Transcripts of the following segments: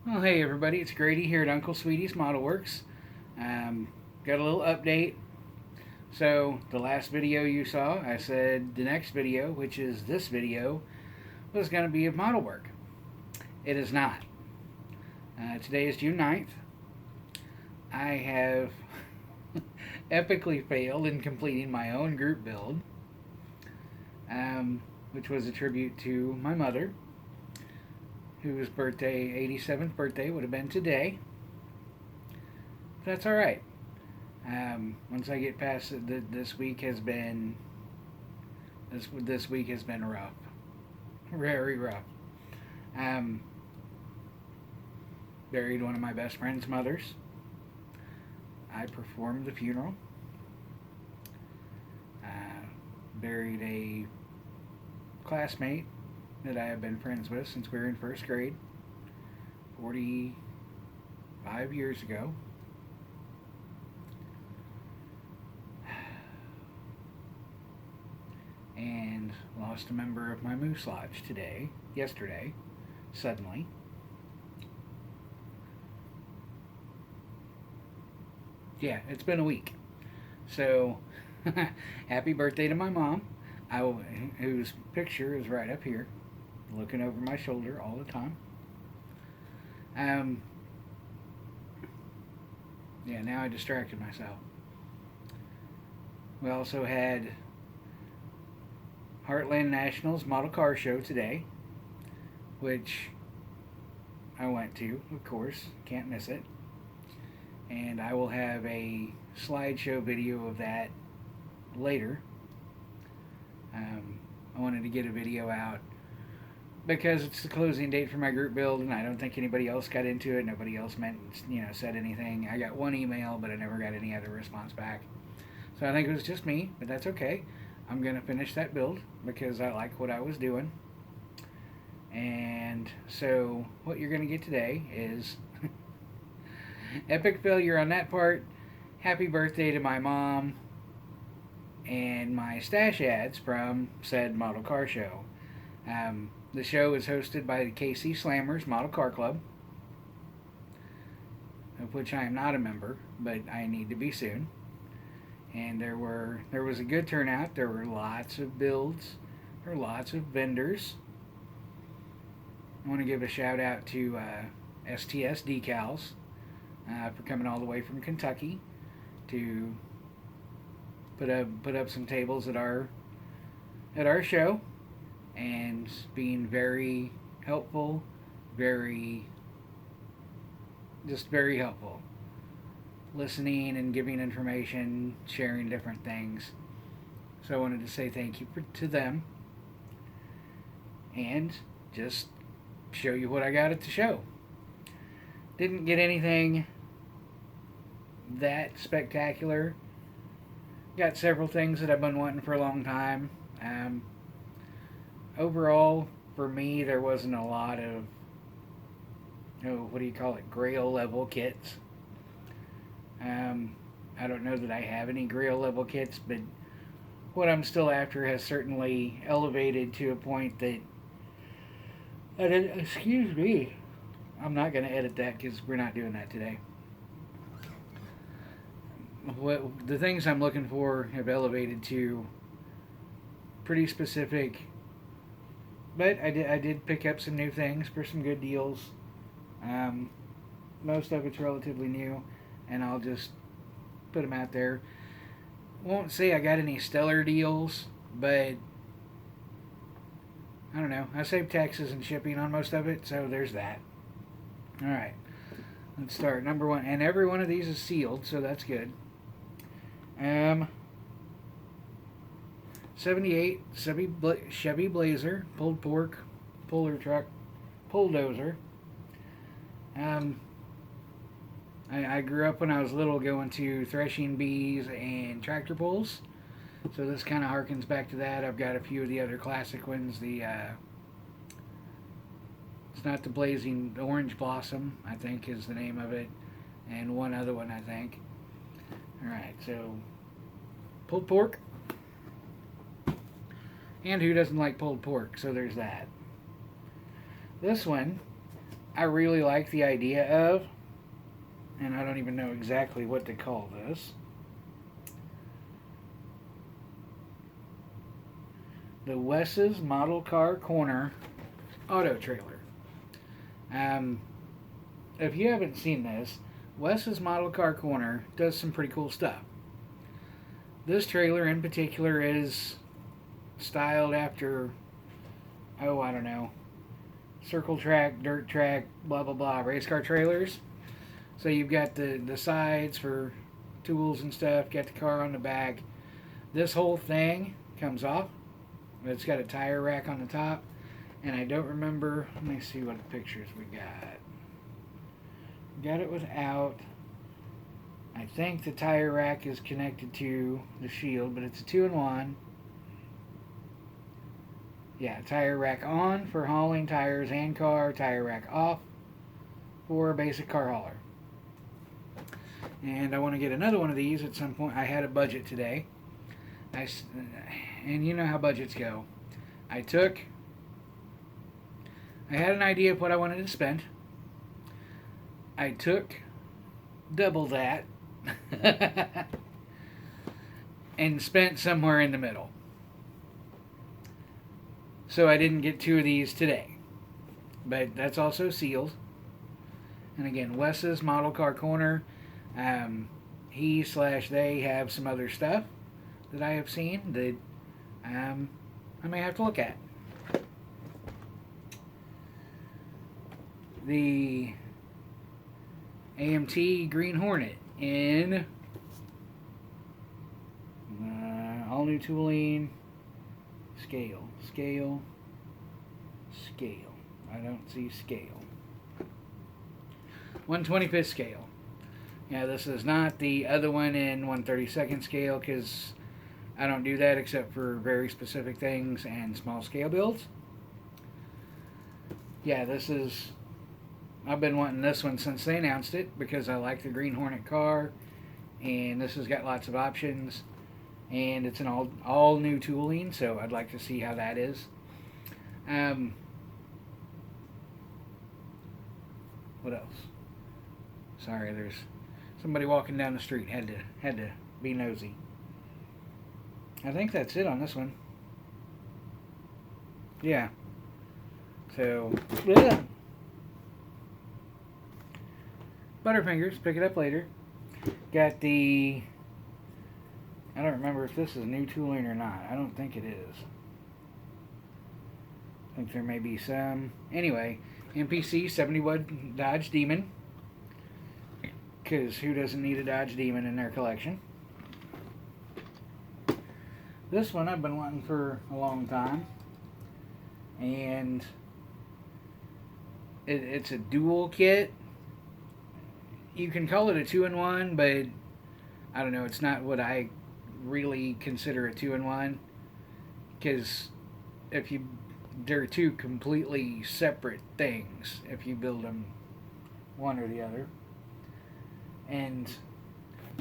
Well, hey everybody, it's Grady here at Uncle Sweetie's Model Works. Got a little update. So, the last video you saw, I said the next video, which is this video, was going to be of model work. It is not. Today is June 9th. I have epically failed in completing my own group build, which was a tribute to my mother, whose 87th birthday would have been today. That's all right. Once I get past it, this week has been rough, very rough. Um, Buried one of my best friend's mothers. I performed the funeral. Buried a classmate that I have been friends with since we were in first grade, 45 years ago. And lost a member of my Moose Lodge yesterday, suddenly. Yeah, it's been a week. So, happy birthday to my mom, whose picture is right up here, looking over my shoulder all the time. Yeah, now I distracted myself. We also had Heartland Nationals Model Car Show today, which I went to, of course, can't miss it. And I will have a slideshow video of that later. I wanted to get a video out because it's the closing date for my group build, and I don't think anybody else got into it. Nobody else said anything. I got one email, but I never got any other response back. So I think it was just me, but that's okay. I'm going to finish that build because I like what I was doing. And so what you're going to get today is epic failure on that part, happy birthday to my mom, and my stash ads from said model car show. The show is hosted by the KC Slammers Model Car Club, of which I am not a member, but I need to be soon. And there was a good turnout. There were lots of builds. There were lots of vendors. I want to give a shout out to STS Decals for coming all the way from Kentucky to put up some tables at our show, and being very helpful, very helpful, listening and giving information, sharing different things. So I wanted to say thank you to them and just show you what I got at the show. Didn't get anything that spectacular. Got several things that I've been wanting for a long time. Overall, for me, there wasn't a lot of, grail level kits. I don't know that I have any grail level kits, but what I'm still after has certainly elevated to a point that, excuse me, I'm not going to edit that because we're not doing that today. The things I'm looking for have elevated to pretty specific, but I did pick up some new things for some good deals. Most of it's relatively new, and I'll just put them out there. Won't say I got any stellar deals, but I don't know. I saved taxes and shipping on most of it, so there's that. All right, let's start. Number one, and every one of these is sealed, so that's good. 78 Chevy Blazer, pulled pork, puller truck, bulldozer. I grew up when I was little going to threshing bees and tractor pulls, so this kind of harkens back to that. I've got a few of the other classic ones. It's not the Blazing Orange Blossom, I think is the name of it, and one other one, I think. Alright, so pulled pork. And who doesn't like pulled pork? So there's that. This one I really like the idea of, and I don't even know exactly what to call this, the Wes's Model Car Corner auto trailer. Um, if you haven't seen this, Wes's Model Car Corner does some pretty cool stuff. This trailer in particular is styled after, oh, I don't know, circle track, dirt track, blah blah blah, race car trailers. So you've got the sides for tools and stuff, got the car on the back. This whole thing comes off. It's got a tire rack on the top. And I don't remember, let me see what pictures we got. Got it without. I think the tire rack is connected to the shield, but it's a 2-in-1. Yeah, tire rack on for hauling tires and car, tire rack off for a basic car hauler. And I want to get another one of these at some point. I had a budget today. And you know how budgets go. I had an idea of what I wanted to spend. I took double that and spent somewhere in the middle. So I didn't get two of these today. But that's also sealed. And again, Wes's Model Car Corner. He/they have some other stuff that I have seen that I may have to look at. The AMT Green Hornet in all new tooling, scale. I don't see scale. 1/25th scale. Yeah, this is not the other one in 1/32nd scale because I don't do that except for very specific things and small scale builds. Yeah, I've been wanting this one since they announced it because I like the Green Hornet car, and this has got lots of options, and it's an all new tooling, so I'd like to see how that is. What else? Sorry, there's somebody walking down the street. Had to be nosy. I think that's it on this one. Yeah. So, yeah. Butterfingers, pick it up later. Got the, I don't remember if this is new tooling or not. I don't think it is. I think there may be some. Anyway, MPC 71 Dodge Demon. Because who doesn't need a Dodge Demon in their collection? This one I've been wanting for a long time. And it's a dual kit. You can call it a 2-in-1, but I don't know, it's not what I really consider a 2-in-1. Because they're two completely separate things if you build them one or the other. And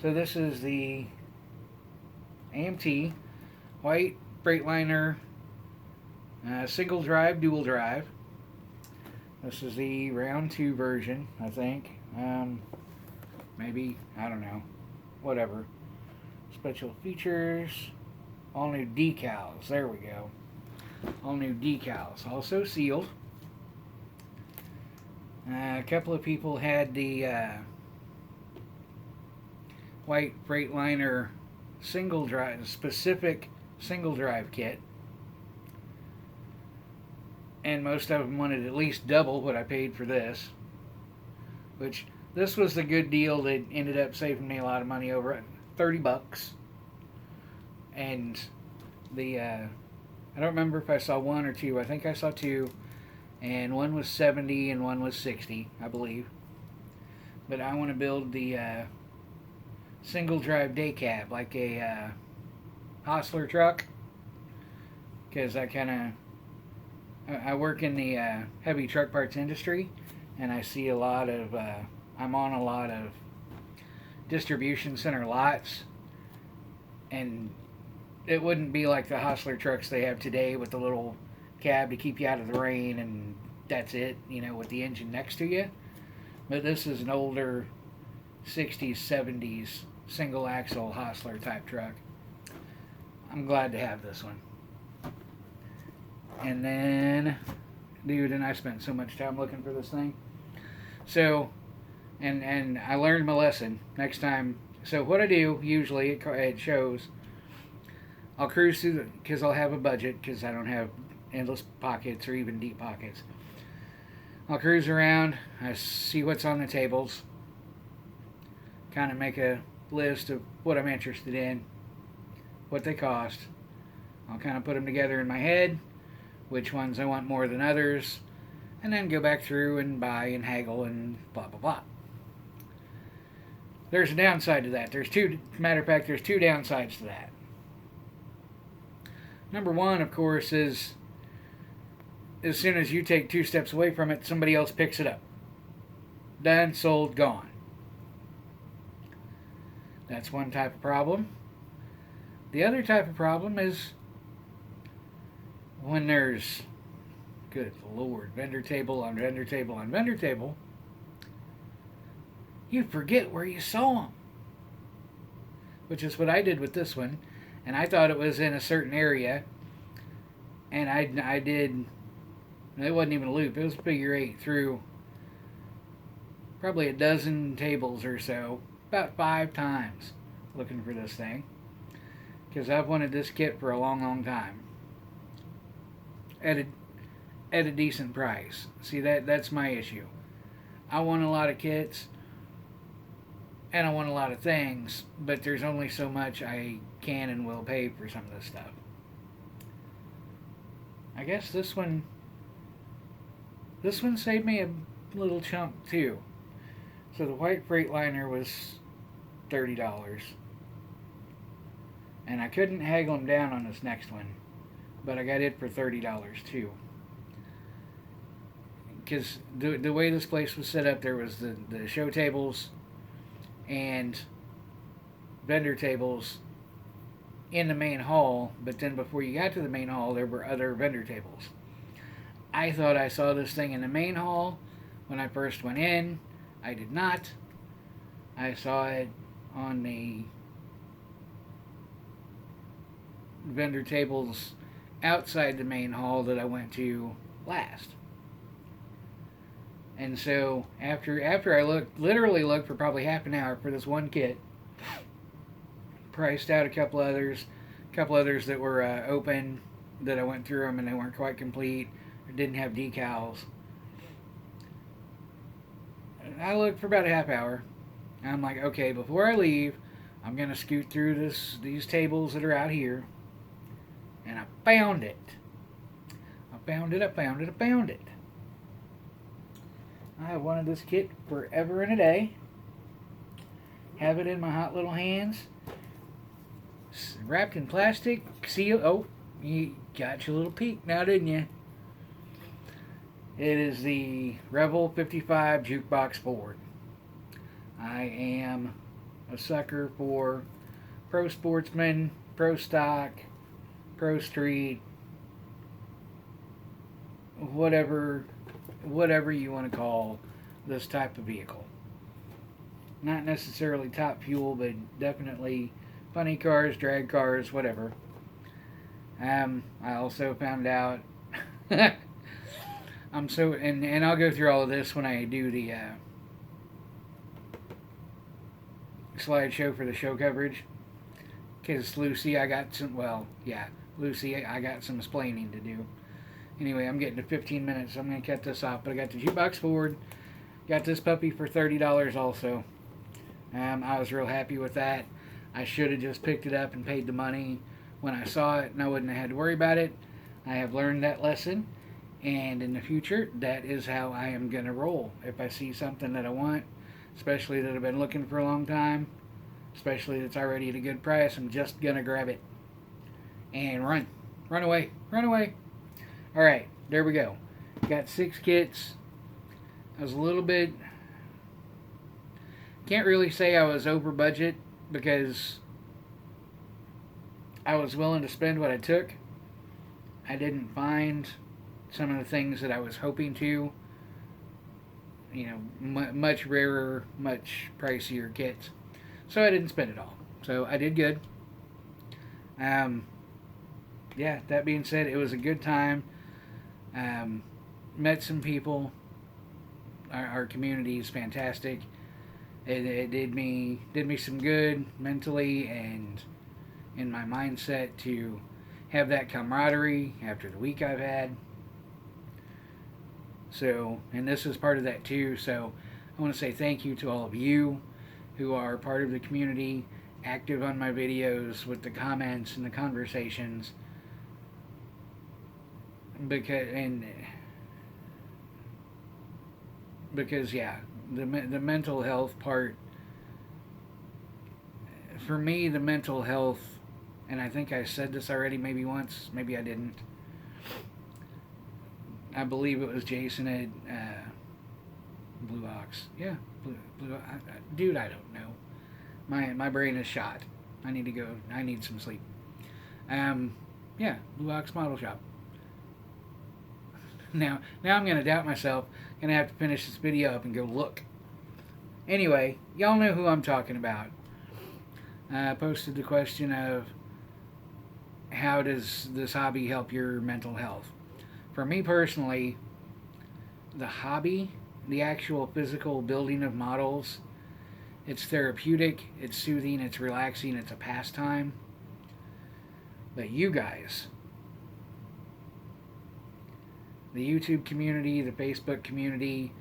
so this is the AMT white Freightliner single drive, dual drive. This is the round 2 version, I think. Maybe, I don't know. Whatever. Special features. All new decals. There we go. All new decals. Also sealed. A couple of people had the white Freightliner single drive, specific single drive kit. And most of them wanted at least double what I paid for this. Which, this was the good deal that ended up saving me a lot of money, over $30. And the, I don't remember if I saw one or two. I think I saw two. And one was 70 and one was 60, I believe. But I want to build the single drive day cab, like a Hostler truck. Because I work in the heavy truck parts industry, and I see a lot of, I'm on a lot of distribution center lots, and it wouldn't be like the Hostler trucks they have today with the little cab to keep you out of the rain and that's it, with the engine next to you. But this is an older 60s, 70s single axle Hostler type truck. I'm glad to have this one. And then, dude, and I spent so much time looking for this thing. So, and I learned my lesson next time. So what I do, usually, it shows, I'll cruise through, because I'll have a budget, because I don't have endless pockets or even deep pockets. I'll cruise around, I see what's on the tables, kind of make a list of what I'm interested in, what they cost. I'll kind of put them together in my head, which ones I want more than others, and then go back through and buy and haggle and blah, blah, blah. There's a downside to that. There's two downsides to that. Number one, of course, is as soon as you take 2 steps away from it, somebody else picks it up. Done, sold, gone. That's one type of problem. The other type of problem is when there's, good Lord, vendor table on vendor table on vendor table, you forget where you saw them. Which is what I did with this one. And I thought it was in a certain area. And I did, it wasn't even a loop, it was figure 8 through probably a dozen tables or so, about 5 times looking for this thing. Because I've wanted this kit for a long, long time. At a decent price. See, that's my issue. I want a lot of kits, and I want a lot of things, but there's only so much I can and will pay for some of this stuff. I guess this one saved me a little chunk too. So the white Freightliner was $30. And I couldn't haggle them down on this next one, but I got it for $30 too. Because the way this place was set up, there was the show tables and vendor tables in the main hall, but then before you got to the main hall, there were other vendor tables. I thought I saw this thing in the main hall when I first went in. I did not. I saw it on the vendor tables outside the main hall that I went to last. And so after I literally looked for probably half an hour for this one kit, priced out a couple others that were open, that I went through them and they weren't quite complete or didn't have decals. I looked for about a half hour. And I'm like, okay, before I leave, I'm going to scoot through these tables that are out here. And I found it. I found it. I have wanted this kit forever and a day. Have it in my hot little hands. Wrapped in plastic. Sealed. Oh, you got your little peek now, didn't you? It is the Rebel 55 Jukebox Ford. I am a sucker for pro sportsman, pro stock, pro street, whatever you want to call this type of vehicle. Not necessarily top fuel, but definitely funny cars, drag cars, whatever. I also found out and I'll go through all of this when I do the slideshow for the show coverage. Because Lucy, I got some explaining to do. Anyway, I'm getting to 15 minutes, so I'm going to cut this off. But I got the Jukebox Ford. Got this puppy for $30 also. I was real happy with that. I should have just picked it up and paid the money when I saw it, and I wouldn't have had to worry about it. I have learned that lesson, and in the future, that is how I am going to roll. If I see something that I want, especially that I've been looking for a long time, especially that's already at a good price, I'm just going to grab it and run. Run away. Alright, there we go. Got 6 kits. I was a little bit... Can't really say I was over budget because I was willing to spend what I took. I didn't find some of the things that I was hoping to. You know, much rarer, much pricier kits. So I didn't spend it all. So I did good. Um, yeah, that being said, it was a good time. Met some people. Our community is fantastic. It did me some good mentally and in my mindset to have that camaraderie after the week I've had. So, and this is part of that too. So, I want to say thank you to all of you who are part of the community, active on my videos with the comments and the conversations. Because yeah, the mental health part for me, the mental health, and I think I said this already, maybe once, maybe I didn't. I believe it was Jason at Blue Ox. Yeah, dude, I don't know. My brain is shot. I need to go. I need some sleep. Yeah, Blue Ox Model Shop. Now I'm gonna doubt myself. Gonna have to finish this video up and go look. Anyway, y'all know who I'm talking about. I posted the question of how does this hobby help your mental health? For me personally, the hobby, the actual physical building of models, it's therapeutic, it's soothing, it's relaxing, it's a pastime. But you guys, the YouTube community, the Facebook community,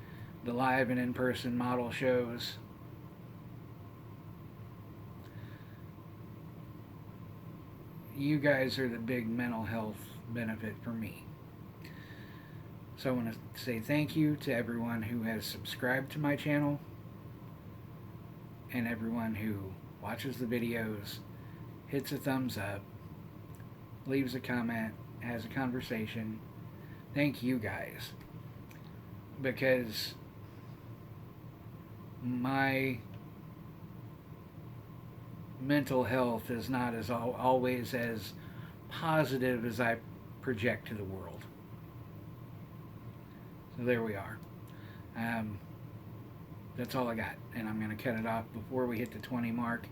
the live and in-person model shows, you guys are the big mental health benefit for me. So I want to say thank you to everyone who has subscribed to my channel and everyone who watches the videos, hits a thumbs up, leaves a comment, has a conversation. Thank you guys. Because my mental health is not as always as positive as I project to the world. So there we are. That's all I got, and I'm going to cut it off before we hit the 20 mark.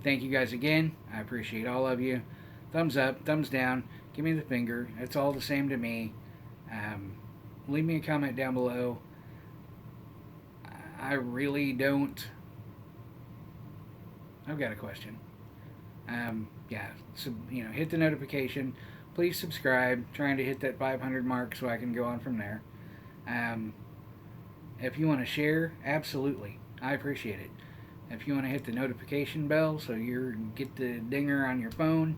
Thank you guys again. I appreciate all of you. Thumbs up, thumbs down, give me the finger. It's all the same to me. Leave me a comment down below. I really don't... I've got a question. Yeah, so, hit the notification. Please subscribe. Trying to hit that 500 mark so I can go on from there. If you want to share, absolutely. I appreciate it. If you want to hit the notification bell so you get the dinger on your phone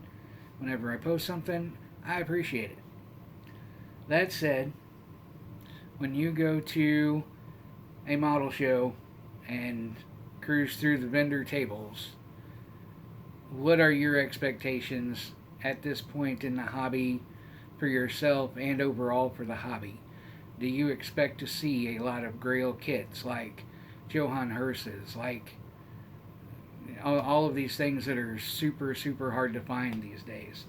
whenever I post something, I appreciate it. That said, when you go to a model show and cruise through the vendor tables, what are your expectations at this point in the hobby for yourself and overall for the hobby? Do you expect to see a lot of Grail kits like Johann Hearses, like all of these things that are super, super hard to find these days?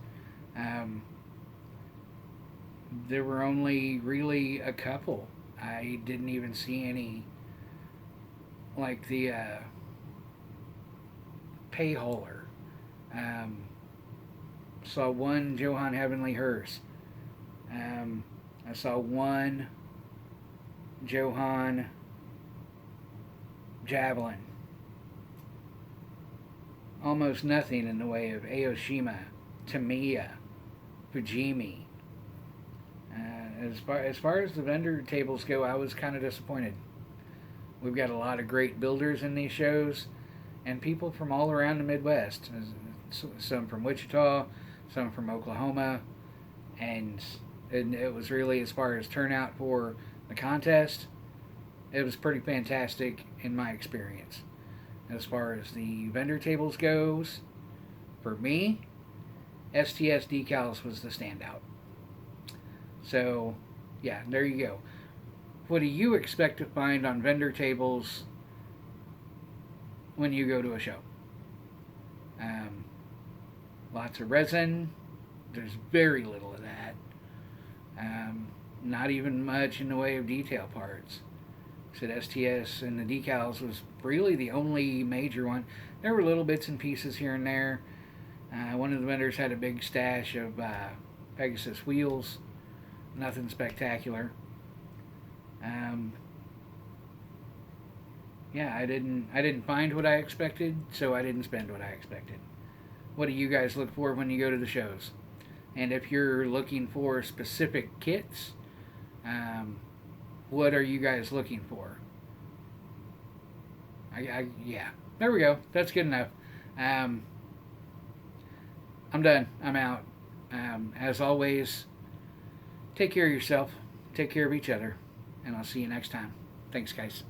There were only really a couple. I didn't even see any, like the pay hauler. Saw one Johann Heavenly Hearse. I saw one Johann Javelin. Almost nothing in the way of Aoshima, Tamiya, Fujimi. As far as the vendor tables go, I was kind of disappointed. We've got a lot of great builders in these shows, and people from all around the Midwest. Some from Wichita, some from Oklahoma, and it was really, as far as turnout for the contest, it was pretty fantastic in my experience. As far as the vendor tables goes, for me, STS Decals was the standout. So, yeah, there you go. What do you expect to find on vendor tables when you go to a show? Lots of resin. There's very little of that. Not even much in the way of detail parts. Said STS and the decals was really the only major one. There were little bits and pieces here and there. One of the vendors had a big stash of Pegasus wheels. Nothing spectacular. Um, yeah, I didn't find what I expected, so I didn't spend what I expected. What do you guys look for when you go to the shows? And if you're looking for specific kits, um, what are you guys looking for? Yeah, there we go. That's good enough. Um, I'm done. I'm out. As always, take care of yourself, take care of each other, and I'll see you next time. Thanks, guys.